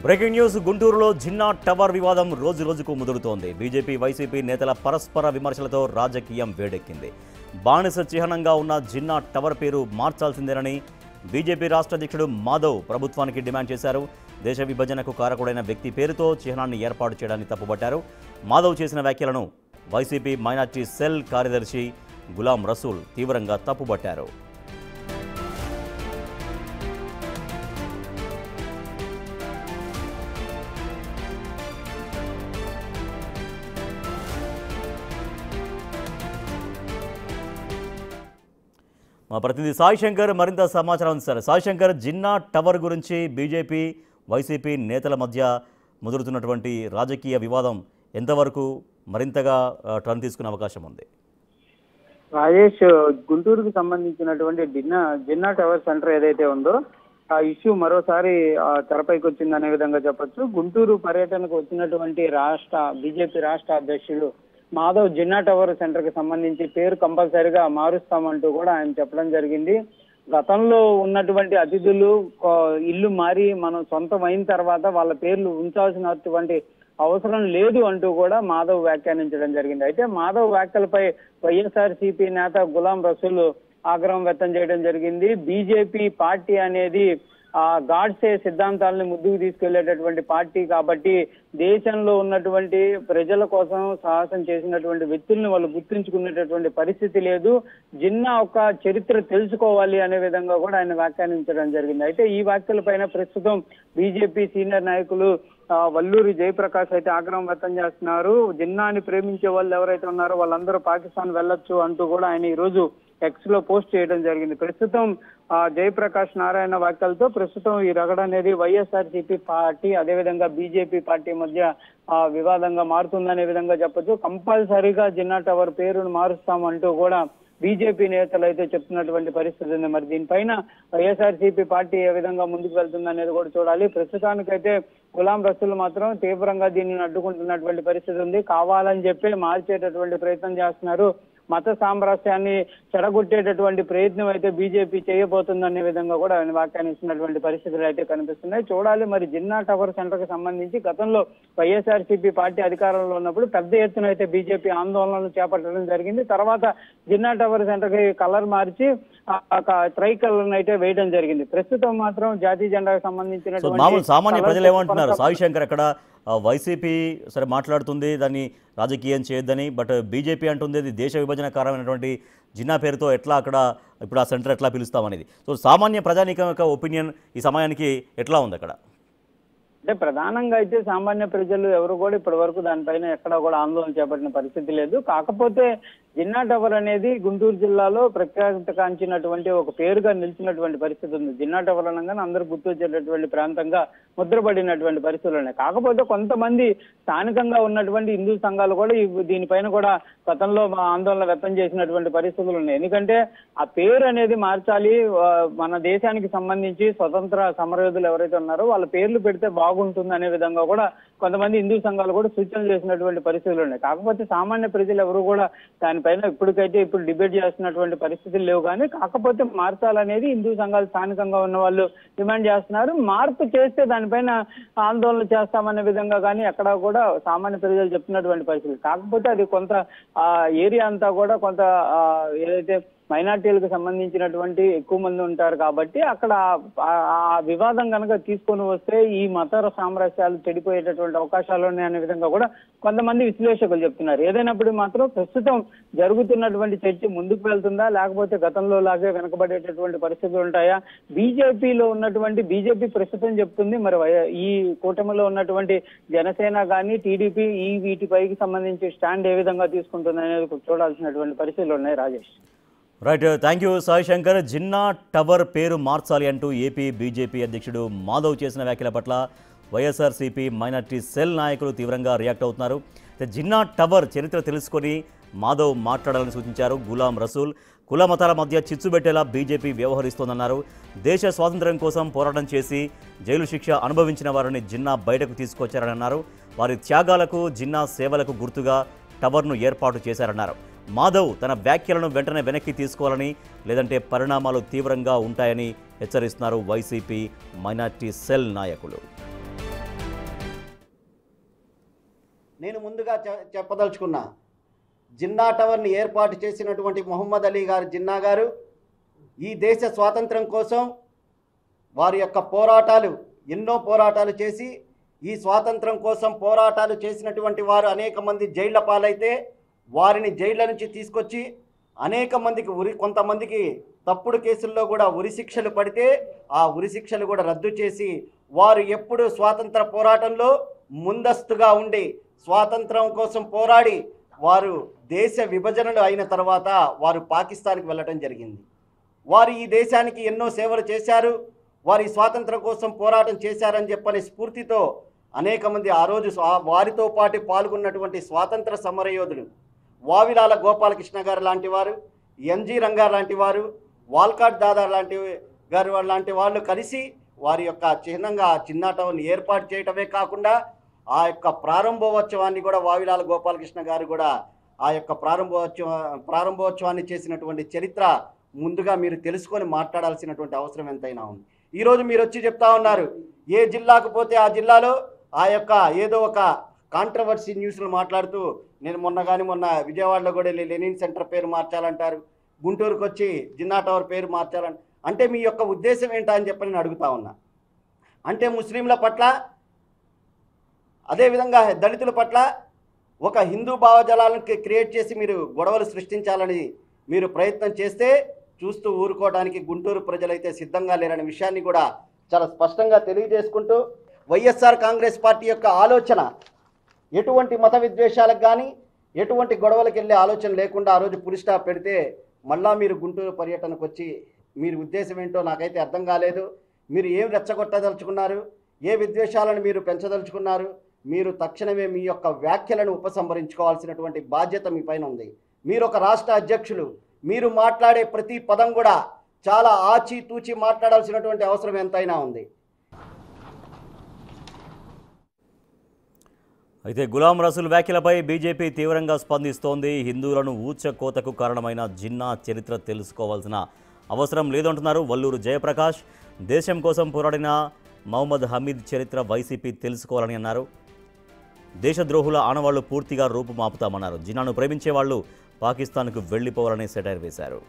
Breaking news గుంటూరులో Jinnah tower వివాదం రోజు రోజుకు ముదురుతోంది. బీజేపీ వైసీపీ నేతల పరస్పర విమర్శలతో రాజకీయం వేడెక్కింది. బానిస చిహ్నంగా ఉన్న జిన్నా టవర్ పేరు మార్చాల్సిందేనని బీజేపీ రాష్ట్ర అధ్యక్షుడు మాధవ్ ప్రభుత్వానికి డిమాండ్ చేశారు. దేశ విభజనకు కారకుడైన వ్యక్తి పేరుతో చిహ్నాన్ని ఏర్పాటు చేయడాన్ని తప్పుపట్టారు. మాధవ్ చేసిన వ్యాఖ్యలను వైసీపీ మైనార్టీ సెల్ కార్యదర్శి గులాం రసూల్ తీవ్రంగా తప్పుపట్టారు. మా ప్రతినిధి సాయి శంకర్ మరింత సమాచారం అందిస్తారు. సాయి శంకర్, జిన్నా టవర్ గురించి బీజేపీ వైసీపీ నేతల మధ్య ముదురుతున్నటువంటి రాజకీయ వివాదం ఎంతవరకు మరింతగా టర్న్ తీసుకునే అవకాశం ఉంది? రాజేష్, గుంటూరుకు సంబంధించినటువంటి జిన్నా టవర్ సెంటర్ ఏదైతే ఉందో ఆ ఇష్యూ మరోసారి తెరపైకి వచ్చిందనే విధంగా చెప్పొచ్చు. గుంటూరు పర్యటనకు వచ్చినటువంటి బీజేపీ రాష్ట్ర అధ్యక్షుడు మాధవ్ జిన్నా టవర్ సెంటర్ కి సంబంధించి పేరు కంపల్సరిగా మారుస్తామంటూ కూడా ఆయన చెప్పడం జరిగింది. గతంలో ఉన్నటువంటి అతిథులు ఇల్లు మారి మనం సొంతం అయిన తర్వాత వాళ్ళ పేర్లు ఉంచాల్సినటువంటి అవసరం లేదు అంటూ కూడా మాధవ్ వ్యాఖ్యానించడం జరిగింది. అయితే మాధవ్ వ్యాఖ్యలపై వైఎస్ఆర్సీపీ నేత గులాం రసూల్ ఆగ్రహం వ్యక్తం చేయడం జరిగింది. బీజేపీ పార్టీ అనేది గాడ్సే సిద్ధాంతాలను ముందుకు తీసుకెళ్లేటటువంటి పార్టీ కాబట్టి దేశంలో ఉన్నటువంటి ప్రజల కోసం సాహసం చేసినటువంటి వ్యక్తుల్ని వాళ్ళు గుర్తుంచుకునేటటువంటి పరిస్థితి లేదు. జిన్నా ఒక చరిత్ర తెలుసుకోవాలి అనే విధంగా కూడా ఆయన వ్యాఖ్యానించడం జరిగింది. అయితే ఈ వ్యాఖ్యలపైన ప్రస్తుతం బీజేపీ సీనియర్ నాయకులు వల్లూరి జయప్రకాష్ అయితే ఆగ్రహం వ్యక్తం చేస్తున్నారు. జిన్నాని ప్రేమించే వాళ్ళు ఎవరైతే ఉన్నారో వాళ్ళందరూ పాకిస్తాన్ వెళ్ళొచ్చు అంటూ కూడా ఆయన ఈ రోజు ఎక్స్ లో పోస్ట్ చేయడం జరిగింది. ప్రస్తుతం జయప్రకాష్ నారాయణ వ్యాఖ్యలతో ప్రస్తుతం ఈ రగడ అనేది వైఎస్ఆర్సీపీ పార్టీ అదేవిధంగా బీజేపీ పార్టీ మధ్య వివాదంగా మారుతుందనే విధంగా చెప్పొచ్చు. కంపల్సరీగా జిన్నా టవర్ పేరును మారుస్తామంటూ కూడా బీజేపీ నేతలు అయితే చెప్తున్నటువంటి పరిస్థితి ఉంది. మరి దీనిపైన వైఎస్ఆర్సీపీ పార్టీ ఏ విధంగా ముందుకు వెళ్తుంది అనేది కూడా చూడాలి. ప్రస్తుతానికైతే గులాం రసూల్ మాత్రం తీవ్రంగా దీనిని అడ్డుకుంటున్నటువంటి పరిస్థితి ఉంది. కావాలని చెప్పి మార్చేటటువంటి ప్రయత్నం చేస్తున్నారు. మత సామరస్యాన్ని చెడగొట్టేటటువంటి ప్రయత్నం అయితే బీజేపీ చేయబోతుందనే విధంగా కూడా ఆయన వ్యాఖ్యానిస్తున్నటువంటి పరిస్థితులు అయితే కనిపిస్తున్నాయి. చూడాలి మరి జిన్నా టవర్ సెంటర్ కి సంబంధించి గతంలో వైఎస్ఆర్సీపీ పార్టీ అధికారంలో ఉన్నప్పుడు పెద్ద ఎత్తున అయితే బీజేపీ ఆందోళనలు చేపట్టడం జరిగింది. తర్వాత జిన్నా టవర్ సెంటర్ కి కలర్ మార్చి ట్రై కలర్ అయితే వేయడం జరిగింది. ప్రస్తుతం మాత్రం జాతీయ జెండాకు సంబంధించినటువంటి సామాన్య ప్రజలు ఏమంటున్నారు? సాయి శంకర్, అక్కడ వైసీపీ సరే మాట్లాడుతుంది దాన్ని రాజకీయం చేయొద్దని, బట్ బీజేపీ అంటుంది అది దేశ విభజన కారణమైనటువంటి జిన్నా పేరుతో ఎట్లా అక్కడ ఇప్పుడు ఆ సెంటర్ ఎట్లా పిలుస్తామనేది. సో సామాన్య ప్రజానీకం యొక్క ఒపీనియన్ ఈ సమయానికి ఎట్లా ఉంది అక్కడ? అంటే ప్రధానంగా అయితే సామాన్య ప్రజలు ఎవరు కూడా ఇప్పటి వరకు దానిపైన ఎక్కడ కూడా ఆందోళన చేపట్టిన పరిస్థితి లేదు. కాకపోతే జిన్నా టవర్ అనేది గుంటూరు జిల్లాలో ప్రఖ్యాత కాంచినటువంటి ఒక పేరుగా నిలిచినటువంటి పరిస్థితి ఉంది. జిన్నా టవర్ అనగానే అందరూ గుర్తొచ్చేటటువంటి ప్రాంతంగా ముద్రపడినటువంటి పరిస్థితులు ఉన్నాయి. కాకపోతే కొంతమంది స్థానికంగా ఉన్నటువంటి హిందూ సంఘాలు కూడా దీనిపైన కూడా గతంలో ఆందోళన వ్యక్తం చేసినటువంటి పరిస్థితులు ఉన్నాయి. ఎందుకంటే ఆ పేరు అనేది మార్చాలి, మన దేశానికి సంబంధించి స్వతంత్ర సమరయోధులు ఎవరైతే ఉన్నారో వాళ్ళ పేర్లు పెడితే బాగుంటుంది అనే విధంగా కూడా కొంతమంది హిందూ సంఘాలు కూడా సూచనలు చేసినటువంటి పరిస్థితులు ఉన్నాయి. కాకపోతే సామాన్య ప్రజలు ఎవరు కూడా దానిపైన ఇప్పుడు డిబేట్ చేస్తున్నటువంటి పరిస్థితులు లేవు. కానీ కాకపోతే మార్చాలనేది హిందూ సంఘాలు స్థానికంగా ఉన్న వాళ్ళు డిమాండ్ చేస్తున్నారు. మార్పు చేస్తే దానిపైన ఆందోళన చేస్తామనే విధంగా కానీ ఎక్కడా కూడా సామాన్య ప్రజలు చెప్తున్నటువంటి పరిస్థితులు. కాకపోతే అది కొంత ఏరియా అంతా కూడా కొంత ఏదైతే మైనార్టీలకు సంబంధించినటువంటి ఎక్కువ మంది ఉంటారు కాబట్టి అక్కడ ఆ వివాదం కనుక తీసుకొని వస్తే ఈ మత సామరస్యాలు చెడిపోయేటటువంటి అవకాశాలు ఉన్నాయనే విధంగా కూడా కొంతమంది విశ్లేషకులు చెప్తున్నారు. ఏదైనప్పుడు మాత్రం ప్రస్తుతం జరుగుతున్నటువంటి చర్చ ముందుకు వెళ్తుందా, లేకపోతే గతంలో లాగే వెనకబడేటటువంటి పరిస్థితులు ఉంటాయా? బీజేపీ ప్రస్తుతం చెప్తుంది మరి ఈ కూటమిలో ఉన్నటువంటి జనసేన కానీ టీడీపీ వీటిపైకి సంబంధించి స్టాండ్ ఏ విధంగా తీసుకుంటుంది అనేది చూడాల్సినటువంటి పరిస్థితులు ఉన్నాయి. Rajesh, right, thank you Sai Shankar. Jinnah tower పేరు మార్చాలి అంటూ ఏపీ బీజేపీ అధ్యక్షుడు మాధవ్ చేసిన వ్యాఖ్యల పట్ల వైఎస్ఆర్సీపీ మైనార్టీ సెల్ నాయకులు తీవ్రంగా రియాక్ట్ అవుతున్నారు. జిన్నా టవర్ చరిత్ర తెలుసుకొని మాధవ్ మాట్లాడాలని సూచించారు గులాం రసూల్. కుల మతాల మధ్య చిచ్చు పెట్టేలా బీజేపీ వ్యవహరిస్తోందన్నారు. దేశ స్వాతంత్ర్యం కోసం పోరాటం చేసి జైలు శిక్ష అనుభవించిన వారిని జిన్నా బయటకు తీసుకొచ్చారని అన్నారు. వారి త్యాగాలకు జిన్నా సేవలకు గుర్తుగా టవర్ను ఏర్పాటు చేశారన్నారు. మాధవ్ తన వ్యాఖ్యలను వెంటనే వెనక్కి తీసుకోవాలని, లేదంటే పరిణామాలు తీవ్రంగా ఉంటాయని హెచ్చరిస్తున్నారు వైసీపీ మైనార్టీ సెల్ నాయకులు. నేను ముందుగా చెప్పదలుచుకున్నా, జిన్నా టవర్ని ఏర్పాటు చేసినటువంటి మొహమ్మద్ అలీ గారు జిన్నా గారు ఈ దేశ స్వాతంత్రం కోసం వారి యొక్క పోరాటాలు, ఎన్నో పోరాటాలు చేసి ఈ స్వాతంత్రం కోసం పోరాటాలు చేసినటువంటి వారు అనేక మంది జైళ్ల పాలైతే వారిని జైళ్ళ నుంచి తీసుకొచ్చి అనేక మందికి కొంతమందికి తప్పుడు కేసుల్లో కూడా ఉరిశిక్షలు పడితే ఆ ఉరిశిక్షలు కూడా రద్దు చేసి వారు ఎప్పుడు స్వాతంత్ర పోరాటంలో ముందస్తుగా ఉండి స్వాతంత్రం కోసం పోరాడి వారు దేశ విభజనలు అయిన తర్వాత వారు పాకిస్తాన్కి వెళ్ళడం జరిగింది. వారు ఈ దేశానికి ఎన్నో సేవలు చేశారు, వారి స్వాతంత్రం కోసం పోరాటం చేశారని చెప్పని స్ఫూర్తితో అనేక మంది ఆ రోజు వారితో పాటు పాల్గొన్నటువంటి స్వాతంత్ర సమరయోధులు వావిలాల గోపాలకృష్ణ గారు లాంటి వారు, ఎంజి రంగారు లాంటి వారు, వాల్కాట్ దాదా లాంటి వాళ్ళు కలిసి వారి యొక్క చిహ్నంగా జిన్నా టవర్ని ఏర్పాటు చేయటమే కాకుండా ఆ యొక్క ప్రారంభోత్సవాన్ని కూడా వావిలాల గోపాలకృష్ణ గారు కూడా ఆ యొక్క ప్రారంభోత్సవాన్ని చేసినటువంటి చరిత్ర ముందుగా మీరు తెలుసుకొని మాట్లాడాల్సినటువంటి అవసరం ఎంతైనా ఉంది. ఈరోజు మీరు వచ్చి చెప్తా ఉన్నారు, ఏ జిల్లాకు పోతే ఆ జిల్లాలో ఆ యొక్క ఏదో ఒక కాంట్రవర్సీ న్యూస్లు మాట్లాడుతూ, నేను మొన్న విజయవాడలో కూడా లెనిన్ సెంటర్ పేరు మార్చాలంటారు, గుంటూరుకు వచ్చి జిన్నా టవర్ పేరు మార్చాలంట. అంటే మీ యొక్క ఉద్దేశం ఏంటా అని చెప్పి నేను అడుగుతా ఉన్నా. అంటే ముస్లింల పట్ల, అదేవిధంగా దళితుల పట్ల ఒక హిందూ భావజాలను క్రియేట్ చేసి మీరు గొడవలు సృష్టించాలని మీరు ప్రయత్నం చేస్తే చూస్తూ ఊరుకోవడానికి గుంటూరు ప్రజలైతే సిద్ధంగా లేరనే విషయాన్ని కూడా చాలా స్పష్టంగా తెలియజేసుకుంటూ, వైఎస్ఆర్ కాంగ్రెస్ పార్టీ యొక్క ఆలోచన ఎటువంటి మత విద్వేషాలకు కానీ ఎటువంటి గొడవలకు వెళ్ళే ఆలోచన లేకుండా ఆ రోజు పులి స్టాప్ పెడితే మళ్ళా మీరు గుంటూరు పర్యటనకు వచ్చి మీరు ఉద్దేశం ఏంటో నాకైతే అర్థం కాలేదు. మీరు ఏం రెచ్చగొట్టదలుచుకున్నారు, ఏ విద్వేషాలను మీరు పెంచదలుచుకున్నారు? మీరు తక్షణమే మీ యొక్క వ్యాఖ్యలను ఉపసంహరించుకోవాల్సినటువంటి బాధ్యత మీ పైన ఉంది. మీరు ఒక రాష్ట్ర అధ్యక్షులు, మీరు మాట్లాడే ప్రతి పదం కూడా చాలా ఆచితూచి మాట్లాడాల్సినటువంటి అవసరం ఎంతైనా ఉంది. అయితే గులాం రసూల్ వ్యాఖ్యలపై బీజేపీ తీవ్రంగా స్పందిస్తోంది. హిందువులను ఊచకోతకు కారణమైన జిన్నా చరిత్ర తెలుసుకోవాల్సిన అవసరం లేదంటున్నారు వల్లూరు జయప్రకాష్. దేశం కోసం పోరాడిన మహమ్మద్ హమీద్ చరిత్ర వైసీపీ తెలుసుకోవాలని అన్నారు. దేశద్రోహుల ఆనవాళ్లు పూర్తిగా రూపుమాపుతామన్నారు. జిన్నాను ప్రేమించే వాళ్ళు పాకిస్తాన్కు వెళ్లిపోవాలని సెటైర్ వేశారు.